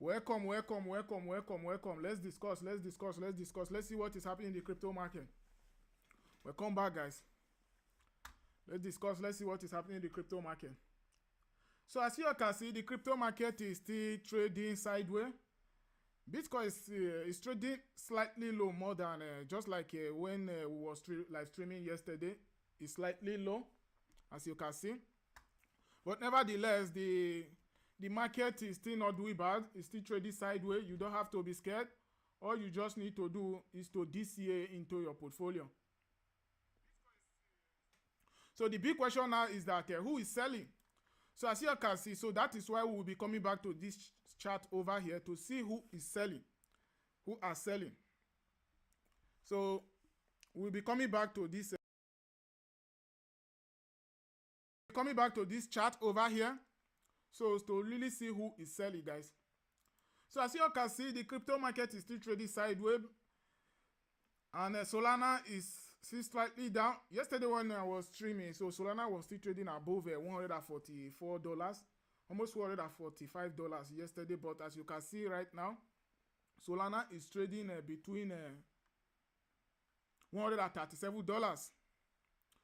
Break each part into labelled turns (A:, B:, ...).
A: Welcome. Let's discuss. Let's see what is happening in the crypto market. Welcome back, guys. Let's see what is happening in the crypto market. So as you can see, the crypto market is still trading sideways. Bitcoin is trading slightly low, more than just like when we was live streaming yesterday. It's slightly low, as you can see. But nevertheless, the market is still not doing bad. It's still trading sideways. You don't have to be scared. All you just need to do is to DCA into your portfolio. So the big question now is that who is selling? So as you can see, so that is why we will be coming back to this chart over here to see who is selling, who are selling. So we'll be coming back to this chart over here, so to really see who is selling, guys. So as you can see, the crypto market is still trading sideways, and Solana is still slightly down. Yesterday when I was streaming, so Solana was still trading above $144, almost $145 yesterday. But as you can see right now, Solana is trading between $137.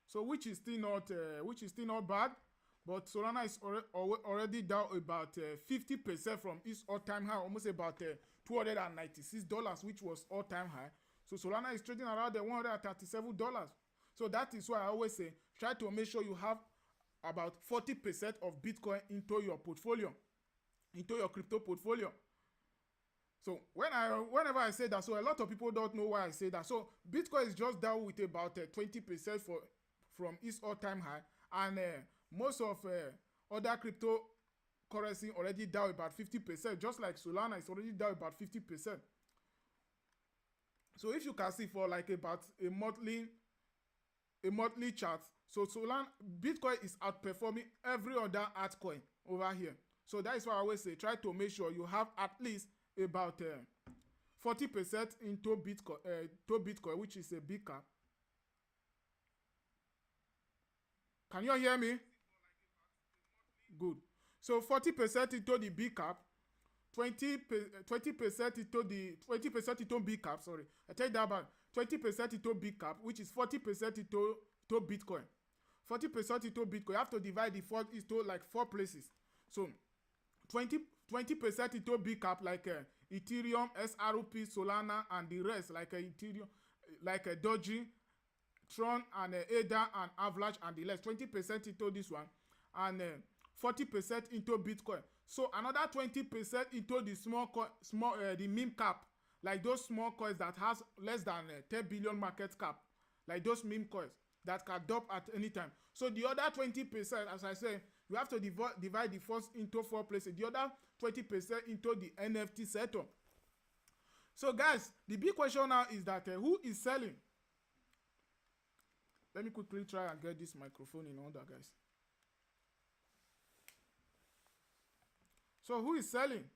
A: So which is still not bad. But Solana is already down about 50% from its all-time high, almost about $296, which was all-time high. So Solana is trading around the $137. So that is why I always say, try to make sure you have about 40% of Bitcoin into your portfolio, into your crypto portfolio. So whenever I say that, so a lot of people don't know why I say that. So Bitcoin is just down with about 20% from its all-time high, and most of other cryptocurrency already down about 50%. Just like Solana is already down about 50%. So if you can see for like about a monthly chart, so Solana, Bitcoin is outperforming every other altcoin over here. So that is why I always say, try to make sure you have at least about 40% into Bitcoin, which is a big cap. Can you hear me? Good. So 40% into the big cap, 20% into big cap. Sorry, I take that back. 20% into big cap, which is 40% into Bitcoin. 40% into Bitcoin. You have to divide the 4 into like 4 places. So 20% into big cap, like Ethereum, SRP, Solana, and the rest, like Ethereum, like Doji, Tron, and ADA, and Avalanche, and the rest. 20% into this one, and 40% into Bitcoin. So another 20% into the the meme cap, like those small coins that has less than 10 billion market cap, like those meme coins that can drop at any time. So the other 20%, as I say, you have to divide the first into 4 places. The other 20% into the NFT sector. So guys, the big question now is that who is selling? Let me quickly try and get this microphone in order, guys. So who is selling?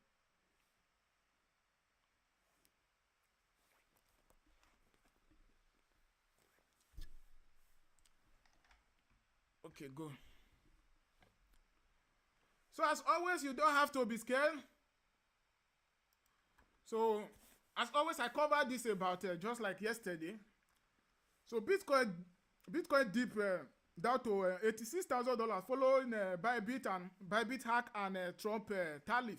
A: Okay, go. So as always, you don't have to be scared. So as always, I covered this about just like yesterday. So Bitcoin dip down to $86,000 following BYBIT hack and Trump tariff.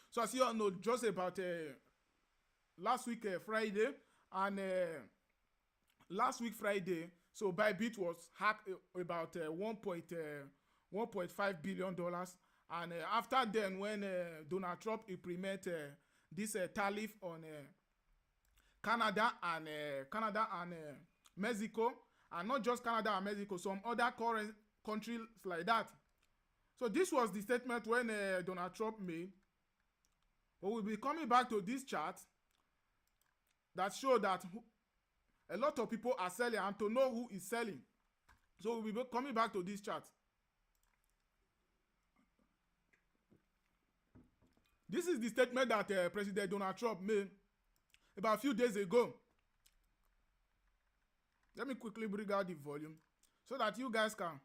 A: So as you all know, just about last week Friday, and last week Friday, so BYBIT was hacked about $1.5 billion, and after then, when Donald Trump implemented this tariff on Canada and Mexico, and not just Canada and Mexico, some other countries like that. So this was the statement when Donald Trump made. But we'll be coming back to this chart that show that a lot of people are selling, and to know who is selling. So we'll be coming back to this chart. This is the statement that President Donald Trump made about a few days ago. Let me quickly bring out the volume so that you guys can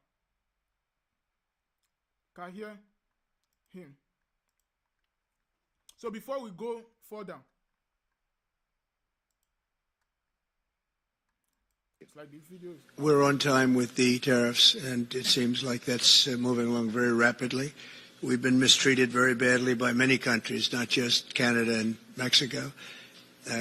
A: hear him. So before we go further, it's like these videos.
B: We're on time with the tariffs, and it seems like that's moving along very rapidly. We've been mistreated very badly by many countries, not just Canada and Mexico.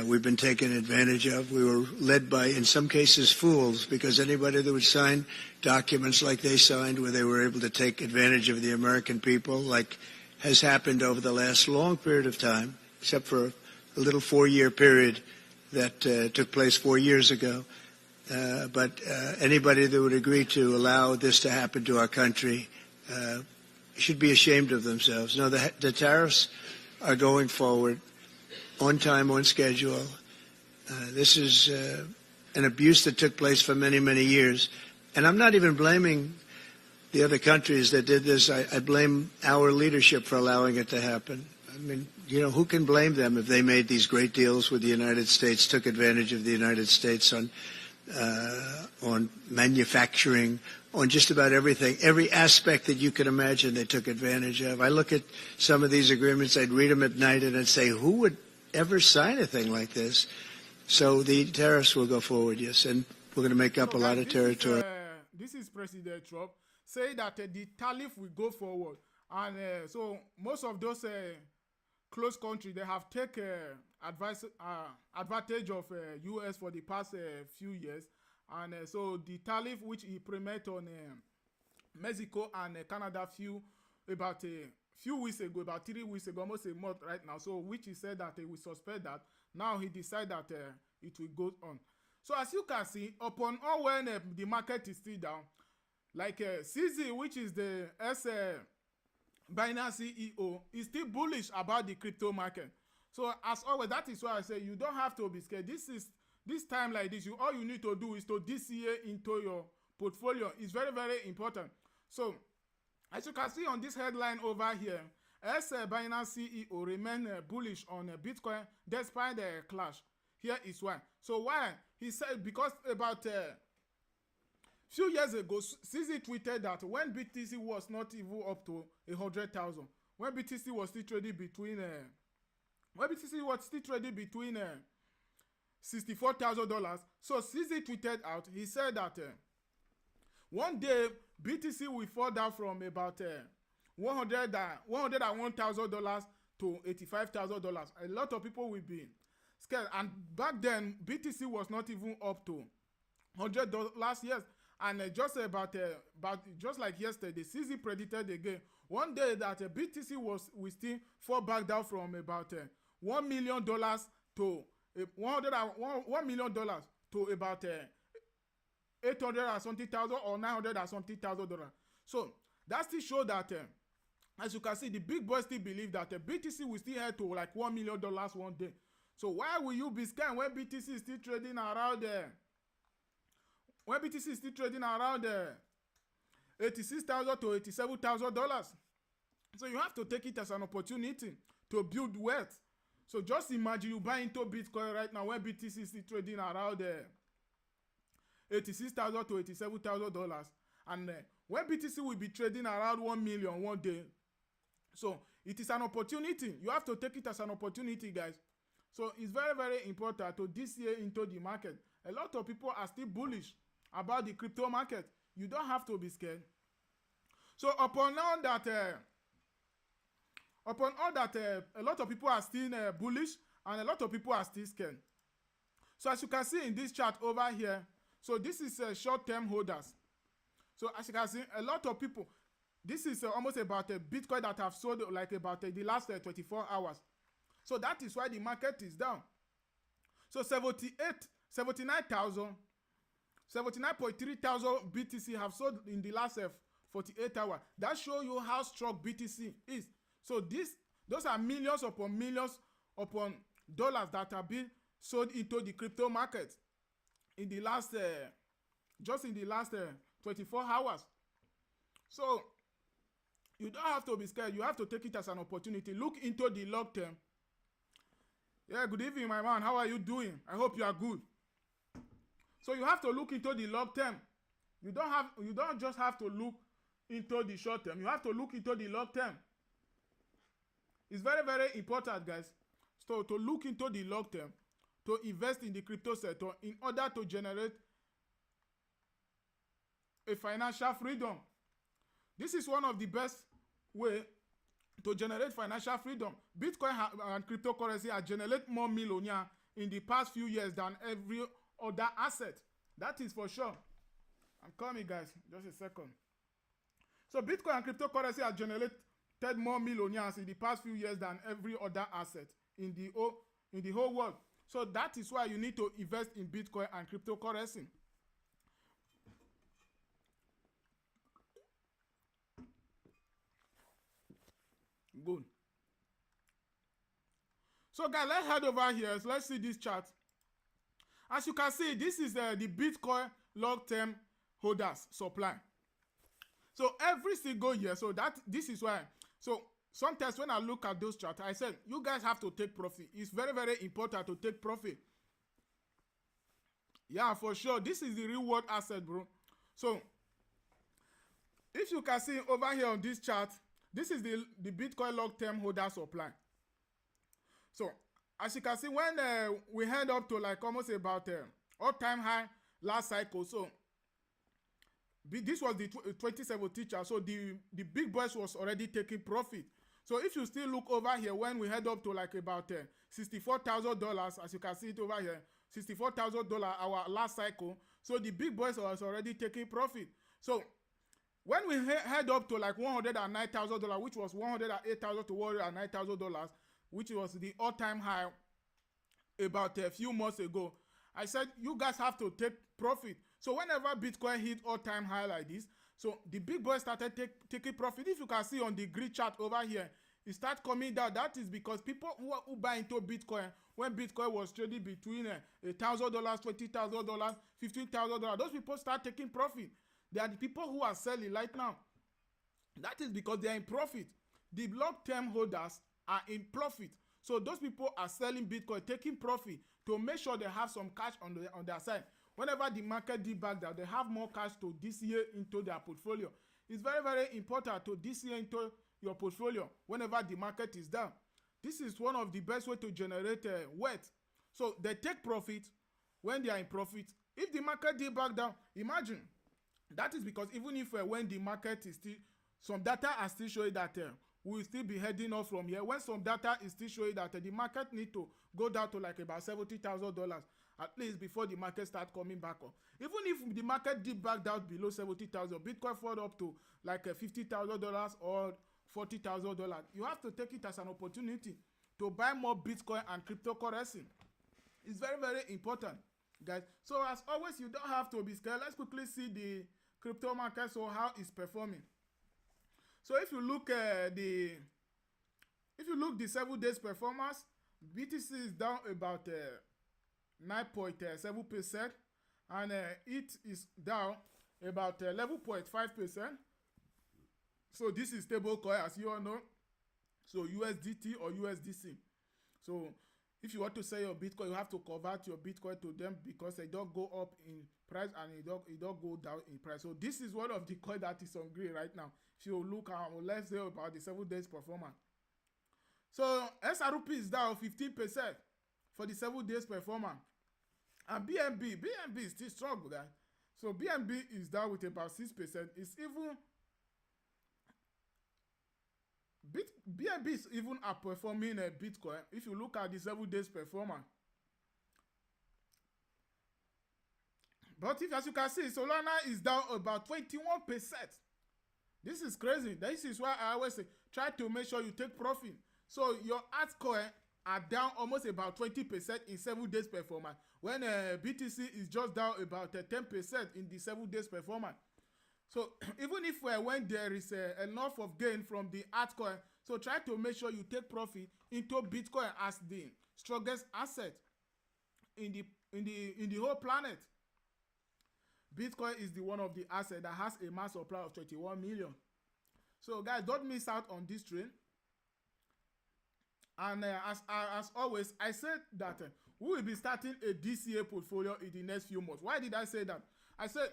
B: We've been taken advantage of. We were led by, in some cases, fools, because anybody that would sign documents like they signed, where they were able to take advantage of the American people, like has happened over the last long period of time, except for a little 4-year period that took place 4 years ago. But anybody that would agree to allow this to happen to our country should be ashamed of themselves. No, the tariffs are going forward on time, on schedule. This is an abuse that took place for many, many years. And I'm not even blaming the other countries that did this. I blame our leadership for allowing it to happen. I mean, you know, who can blame them if they made these great deals with the United States, took advantage of the United States on manufacturing, on just about everything, every aspect that you can imagine they took advantage of. I look at some of these agreements, I'd read them at night, and I'd say, who would ever sign a thing like this? So the tariffs will go forward, yes, and we're going to make up a lot of territory.
A: This is President Trump saying that the tariff will go forward. And so most of those close countries, they have taken advantage of U.S. for the past few years. And so the tariff which he implemented on Mexico and Canada about a few weeks ago, about 3 weeks ago, almost a month right now, so which he said that he will suspend that. Now he decided that it will go on. So as you can see, upon all when the market is still down, like CZ, which is the Binance CEO, is still bullish about the crypto market. So as always, that is why I say you don't have to be scared. This time like this, all you need to do is to DCA into your portfolio. It's very, very important. So as you can see on this headline over here, as Binance CEO remain bullish on Bitcoin despite the clash. Here is why. So why? He said because about few years ago, CZ tweeted that when BTC was not even up to 100,000, when BTC was still trading between $64,000. So CZ tweeted out, he said that one day BTC will fall down from about $101,000 to $85,000. A lot of people will be scared. And back then, BTC was not even up to $100 last year. And just just like yesterday, CZ predicted again one day that BTC will still fall back down from about $1 million to $1 million to about 800 and something thousand or 900 and something $1,000. So that still shows that as you can see, the big boys still believe that BTC will still head to like $1 million one day. So why will you be scared when BTC is still trading around there? When BTC is still trading around $86,000 to $87,000. So you have to take it as an opportunity to build wealth. So just imagine you buy into Bitcoin right now when BTC is still trading around $86,000 to $87,000. And when BTC will be trading around 1 million one day. So it is an opportunity. You have to take it as an opportunity, guys. So it's very, very important to DCA into the market. A lot of people are still bullish about the crypto market. You don't have to be scared. So upon all that a lot of people are still bullish and a lot of people are still scared. So as you can see in this chart over here, so this is short-term holders. So as you can see, a lot of people, this is almost about a Bitcoin that have sold like about the last 24 hours. So that is why the market is down. So 79.3 thousand BTC have sold in the last 48 hours. That shows you how strong BTC is. So those are millions upon millions upon dollars that have been sold into the crypto market in the last just in the last 24 hours. So you don't have to be scared. You have to take it as an opportunity. Look into the long term. Yeah, good evening, my man. How are you doing? I hope you are good. So you have to look into the long term. You don't just have to look into the short term. You have to look into the long term. It's very, very important, guys. So to look into the long term, to invest in the crypto sector in order to generate a financial freedom. This is one of the best way to generate financial freedom. Bitcoin and cryptocurrency have generated more millionaires in the past few years than every other asset. That is for sure. I'm coming, guys. Just a second. So Bitcoin and cryptocurrency have generated more millionaires in the past few years than every other asset in the whole world. So that is why you need to invest in Bitcoin and cryptocurrency. Good. So guys, let's head over here. So let's see this chart. As you can see, this is the Bitcoin long-term holders supply. So every single year, so this is why. So sometimes when I look at those charts, I said you guys have to take profit. It's very, very important to take profit. Yeah, for sure. This is the real world asset, bro. So if you can see over here on this chart, this is the Bitcoin long-term holder supply. So as you can see, when we head up to like almost about all-time high last cycle, so this was the 2017 chart. So the big boys was already taking profit. So if you still look over here, when we head up to like about $64,000, as you can see it over here, $64,000 our last cycle. So the big boys was already taking profit. So when we head up to like $109,000, which was $108,000 to $109,000, which was the all-time high about a few months ago, I said you guys have to take profit. So whenever Bitcoin hit all-time high like this, so the big boys started taking profit. If you can see on the grid chart over here, it starts coming down. That is because people who buy into Bitcoin, when Bitcoin was trading between $1,000, $20,000, $15,000, those people start taking profit. They are the people who are selling right now. That is because they are in profit. The long-term holders are in profit. So those people are selling Bitcoin, taking profit to make sure they have some cash on their side. Whenever the market did back down, they have more cash to DCA into their portfolio. It's very, very important to DCA into your portfolio whenever the market is down. This is one of the best way to generate wealth. So they take profit when they are in profit. If the market did back down, imagine. That is because even if when the market is still, some data are still showing that we will still be heading off from here. When some data is still showing that the market need to go down to like about $70,000 at least before the market start coming back up. Even if the market dip back down below 70,000, Bitcoin fall up to like $50,000 or $40,000, you have to take it as an opportunity to buy more Bitcoin and cryptocurrency. It's very, very important, guys. So as always, you don't have to be scared. Let's quickly see the crypto market, so how it's performing. So if you look at the 7 days performance, BTC is down about 9.7%, and it is down about 11.5%. So this is stable coin, as you all know. So USDT or USDC. So if you want to sell your Bitcoin, you have to convert your Bitcoin to them because they don't go up in price and it don't go down in price. So this is one of the coin that is on green right now. If you look at, let's say about the 7 days performance. So SRP is down 15% for the 7 days performance. And BNB is still strong, guys. So BNB is down with about 6%. It's even BNB is even outperforming Bitcoin if you look at the 7 days performance. But if, as you can see, Solana is down about 21%. This is crazy. This is why I always say, try to make sure you take profit. So your altcoin are down almost about 20% in 7 days performance, when BTC is just down about 10% in the 7 days performance. So even if when there is enough of gain from the altcoin, so try to make sure you take profit into Bitcoin as the strongest asset in the whole planet. Bitcoin is the one of the assets that has a mass supply of 21 million. So guys, don't miss out on this trade. And as always, I said that we will be starting a DCA portfolio in the next few months. Why did I say that? I said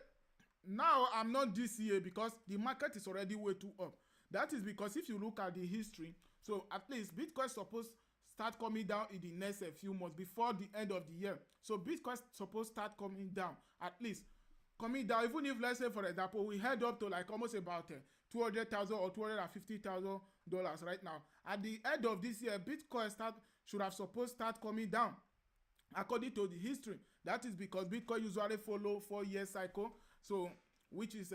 A: now I'm not DCA because the market is already way too up. That is because if you look at the history, So at least Bitcoin supposed start coming down in the next few months before the end of the year. So Bitcoin supposed start coming down, at least coming down. Even if, let's say for example, we head up to like almost about $200,000 or $250,000 right now. At the end of this year, Bitcoin should have supposed start coming down. According to the history, that is because Bitcoin usually follow 4-year cycle, so which is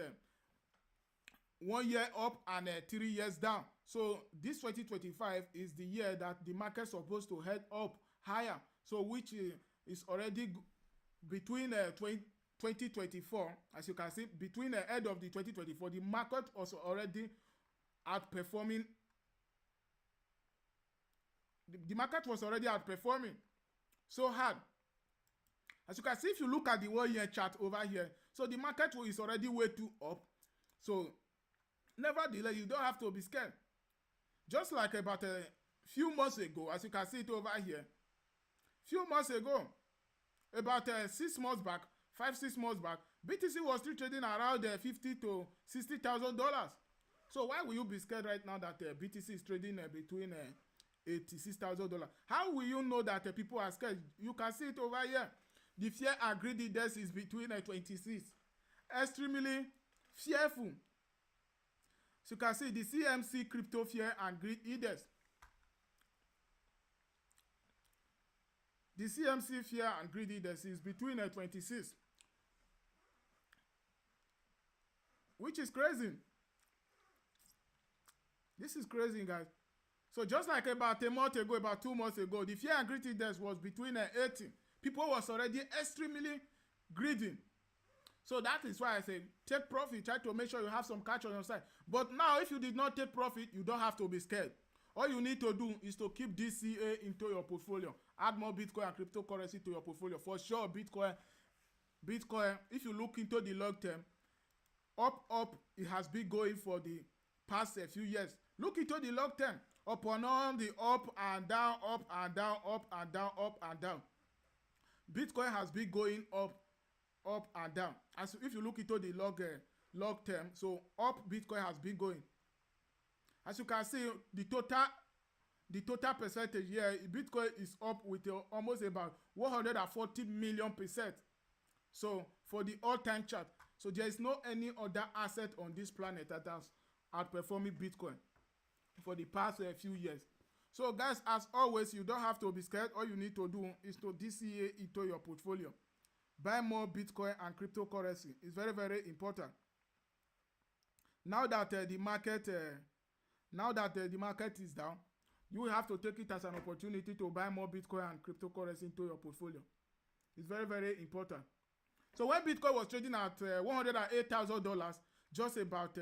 A: 1 year up and 3 years down. So this 2025 is the year that the market supposed to head up higher. So which is already between 2024, as you can see, between the end of the 2024, the market was already outperforming. The market was already outperforming so hard. As you can see, if you look at the 1 year chart over here, so the market is already way too up. So nevertheless, you don't have to be scared. Just like about a few months ago, as you can see it over here, few months ago, about 6 months back, 5-6 months back, BTC was still trading around $50,000 to $60,000. So why will you be scared right now that BTC is trading between $86,000? How will you know that people are scared? You can see it over here. The fear and greediness is between 26. Extremely fearful. So you can see the CMC crypto fear and greed index. The CMC fear and greed index is between 26. Which is crazy. This is crazy, guys. So just like about a month ago, about 2 months ago, the fear and greed index was between 80. People was already extremely greedy. So that is why I say take profit. Try to make sure you have some cash on your side. But now, if you did not take profit, you don't have to be scared. All you need to do is to keep DCA into your portfolio. Add more Bitcoin and cryptocurrency to your portfolio. For sure, Bitcoin, if you look into the long term, up, it has been going for the past few years. Look into the long term. Up and on, the up and down, up and down, up and down, up and down. Bitcoin has been going up and down. As if you look into the long term, so up Bitcoin has been going. As you can see, the total percentage here, Bitcoin is up with almost about 140 million%. So for the all-time chart, so there is no any other asset on this planet that has outperforming Bitcoin for the past few years. So guys, as always, you don't have to be scared. All you need to do is to DCA into your portfolio. Buy more Bitcoin and cryptocurrency. It's very, very important. Now that the market is down, you will have to take it as an opportunity to buy more Bitcoin and cryptocurrency into your portfolio. It's very, very important. So when Bitcoin was trading at $108,000, just about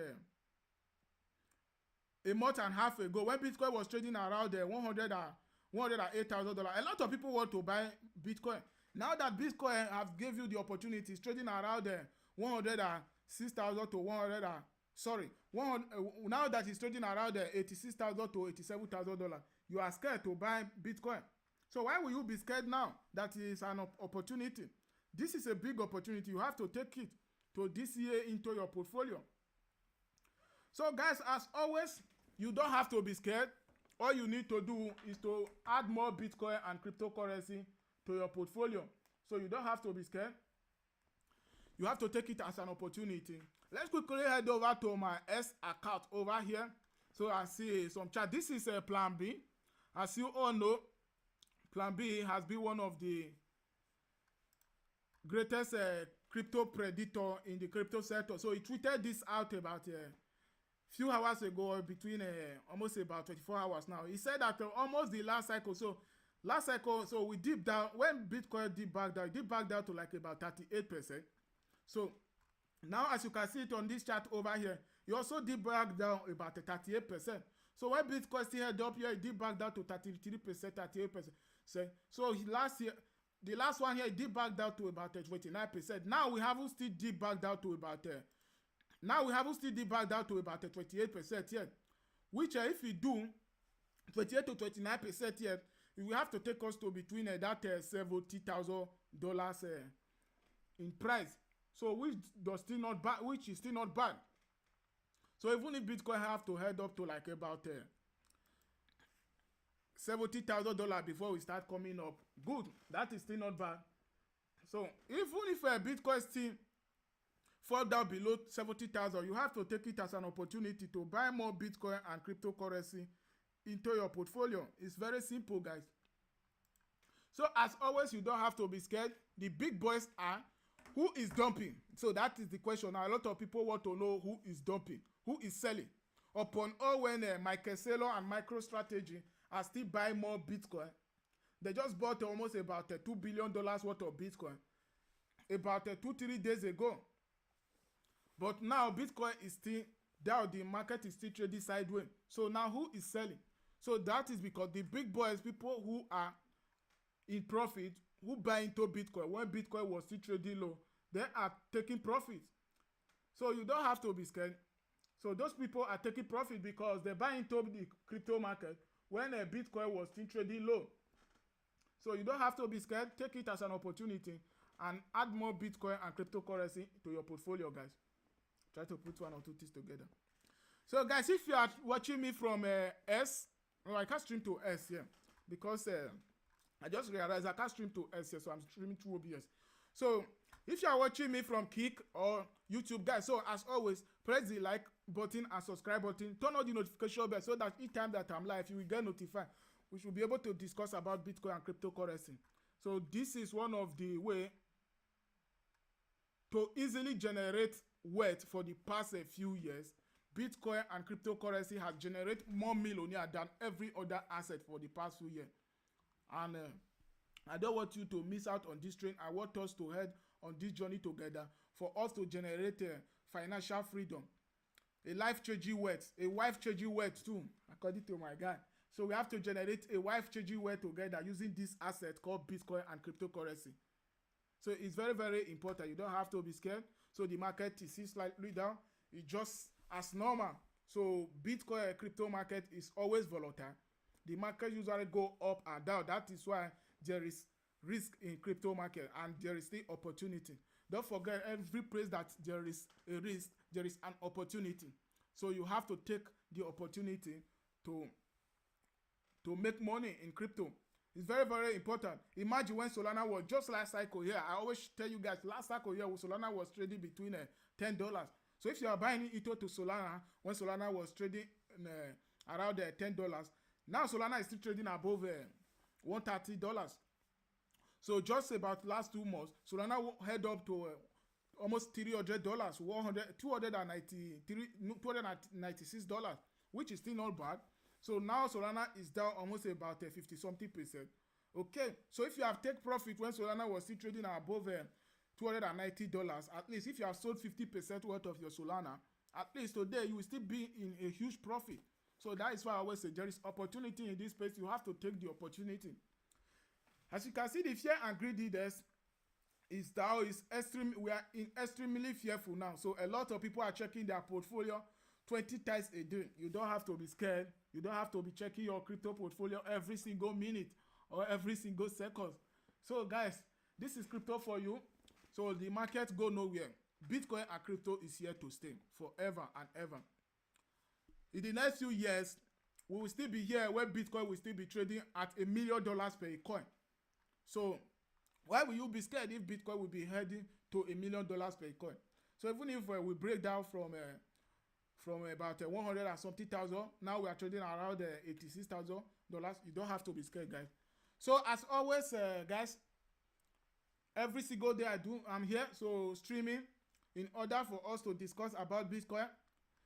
A: a month and a half ago, when Bitcoin was trading around $108,000, a lot of people want to buy Bitcoin. Now that Bitcoin has gave you the opportunity, it's trading around $106,000 to now that it's trading around $86,000 to $87,000, you are scared to buy Bitcoin. So why will you be scared now? That is an opportunity. This is a big opportunity. You have to take it to DCA into your portfolio. So guys, as always, you don't have to be scared. All you need to do is to add more Bitcoin and cryptocurrency to your portfolio. So you don't have to be scared. You have to take it as an opportunity. Let's quickly head over to my S account over here. So I see some chart. This is a Plan B. As you all know, Plan B has been one of the greatest crypto predator in the crypto sector. So he tweeted this out about few hours ago, between almost about 24 hours now. He said that almost the last cycle, so we dipped down. When Bitcoin dipped back down to like about 38%. So now, as you can see it on this chart over here, you also dipped back down about 38%. So when Bitcoin still head up here, it dipped back down to 33%, 38%. So last year, the last one here, it dipped back down to about 29%. Now we haven't still dipped back down to about 28% yet. Which if we do 28 to 29% yet, we will have to take us to between that $70,000 in price. So which is still not bad. So even if Bitcoin have to head up to like about $70,000 before we start coming up. Good, that is still not bad. So even if a Bitcoin still fall down below 70,000, you have to take it as an opportunity to buy more Bitcoin and cryptocurrency into your portfolio. It's very simple, guys. So as always, you don't have to be scared. The big boys are who is dumping. So that is the question. Now, a lot of people want to know who is dumping, who is selling. Upon all, when Michael Saylor and MicroStrategy are still buying more Bitcoin, they just bought almost about $2 billion worth of Bitcoin about 2-3 days ago. But now Bitcoin is still down. The market is still trading sideways. So now who is selling? So that is because the big boys, people who are in profit, who buy into Bitcoin when Bitcoin was still trading low, they are taking profit. So you don't have to be scared. So those people are taking profit because they buy into the crypto market when Bitcoin was still trading low. So you don't have to be scared. Take it as an opportunity and add more Bitcoin and cryptocurrency to your portfolio, guys. Try to put one or two things together. So guys, if you are watching me from I can't stream to S here because I just realized I can't stream to S here, so I'm streaming through OBS. So if you are watching me from Kick or YouTube, guys, so as always, press the like button and subscribe button. Turn on the notification bell so that each time that I'm live, you will get notified. We should be able to discuss about Bitcoin and cryptocurrency. So this is one of the way to easily generate wealth for the past few years. Bitcoin and cryptocurrency has generated more millionaires than every other asset for the past few years. And I don't want you to miss out on this train. I want us to head on this journey together for us to generate financial freedom, a life-changing wealth, a wife-changing wealth too, according to my guy. So we have to generate a wife-changing wealth together using this asset called Bitcoin and cryptocurrency. So it's very, very important. You don't have to be scared. So the market is slightly down. It's just as normal. So Bitcoin and crypto market is always volatile. The market usually go up and down. That is why there is risk in crypto market and there is still opportunity. Don't forget, every place that there is a risk, there is an opportunity. So you have to take the opportunity to make money in crypto. It's very, very important. Imagine when Solana was just last cycle here. I always tell you guys, last cycle here, Solana was trading between $10. So if you are buying into to Solana, when Solana was trading around $10, now Solana is still trading above $130. So just about last 2 months, Solana head up to almost $300, $296, which is still not bad. So now Solana is down almost about 50-something%. Okay, so if you have take profit when Solana was still trading above $290, at least if you have sold 50% worth of your Solana, at least today you will still be in a huge profit. So that is why I always say there is opportunity in this space. You have to take the opportunity. As you can see, the fear and greediness is now is extreme. We are extremely fearful now. So a lot of people are checking their portfolio 20 times a day. You don't have to be scared. You don't have to be checking your crypto portfolio every single minute or every single second. So guys, this is crypto for you. So the market go nowhere. Bitcoin and crypto is here to stay forever and ever. In the next few years, we will still be here where Bitcoin will still be trading at $1 million per coin. So why will you be scared if Bitcoin will be heading to $1 million per coin? So even if we break down from about 100 and something thousand, now we are trading around $86,000. You don't have to be scared, guys. So as always, guys, every single day I'm here, so streaming in order for us to discuss about Bitcoin.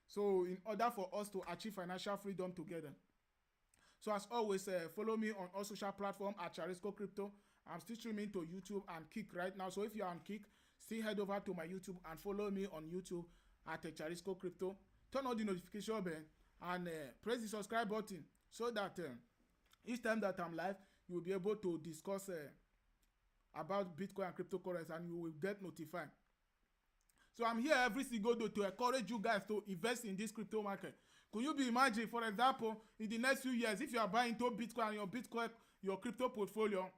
A: So in order for us to achieve financial freedom together. So as always, follow me on all social platforms at Charisco Crypto. I'm still streaming to YouTube and Kick right now. So if you're on Kick, still head over to my YouTube and follow me on YouTube at Charisco Crypto. Turn on the notification bell and press the subscribe button so that each time that I'm live, you will be able to discuss about Bitcoin and cryptocurrency and you will get notified. So I'm here every single day to encourage you guys to invest in this crypto market. Could you be imagine, for example, in the next few years, if you are buying into Bitcoin and your crypto portfolio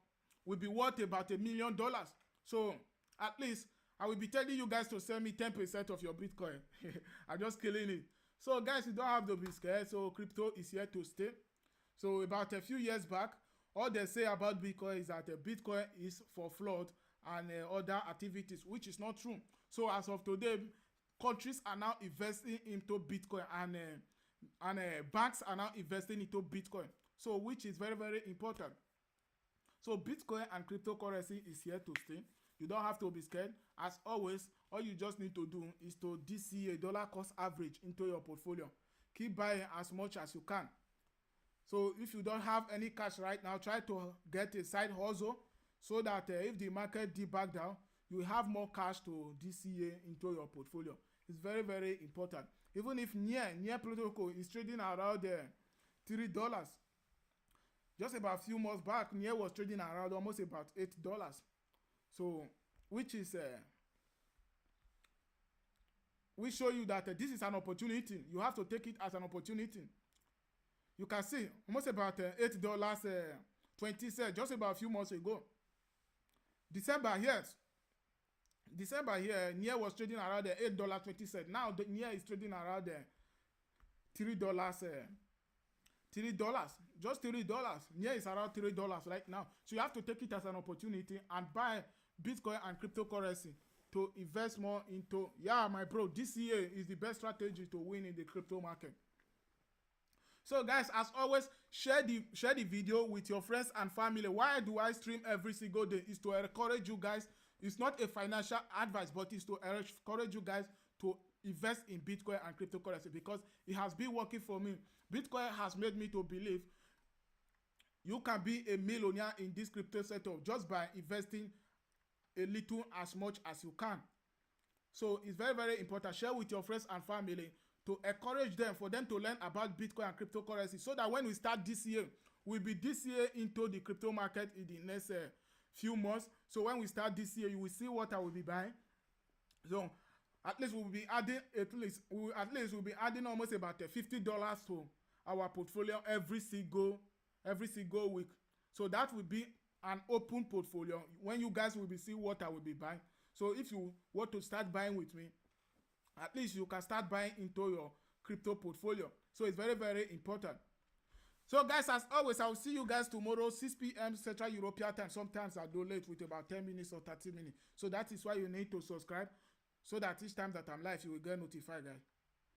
A: will be worth about $1 million. So at least I will be telling you guys to send me 10% of your Bitcoin. I'm just killing it. So guys, you don't have to be scared. So crypto is here to stay. So about a few years back, all they say about Bitcoin is that Bitcoin is for fraud and other activities, which is not true. So as of today, countries are now investing into Bitcoin, and banks are now investing into Bitcoin. So which is very, very important. So Bitcoin and cryptocurrency is here to stay. You don't have to be scared. As always, all you just need to do is to DCA dollar cost average into your portfolio. Keep buying as much as you can. So if you don't have any cash right now, try to get a side hustle so that if the market dip back down, you have more cash to DCA into your portfolio. It's very, very important. Even if near protocol is trading around $3. Just about a few months back, near was trading around almost about $8. So which is we show you that this is an opportunity. You have to take it as an opportunity. You can see almost about $8.20 just about a few months ago. December here, near was trading around $8.20. Now the near is trading around $3. $3, just $3. Near is around $3 right now. So you have to take it as an opportunity and buy Bitcoin and cryptocurrency to invest more into. Yeah, my bro, this year is the best strategy to win in the crypto market. So guys, as always, share the video with your friends and family. Why do I stream every single day? Is to encourage you guys. It's not a financial advice, but it's to encourage you guys to invest in Bitcoin and cryptocurrency, because it has been working for me. Bitcoin has made me to believe you can be a millionaire in this crypto setup just by investing a little, as much as you can. So it's very, very important. Share with your friends and family to encourage them, for them to learn about Bitcoin and cryptocurrency, so that when we start this year, we'll be this year into the crypto market in the next few months. So when we start this year, you will see what I will be buying. So at least we'll be adding we'll be adding almost about $50 to our portfolio every single week. So that will be an open portfolio when you guys will be seeing what I will be buying. So if you want to start buying with me, at least you can start buying into your crypto portfolio. So it's very, very important. So guys, as always, I will see you guys tomorrow 6 p.m. Central European time. Sometimes I do late with about 10 minutes or 30 minutes. So that is why you need to subscribe, so that each time that I'm live, you will get notified, guys.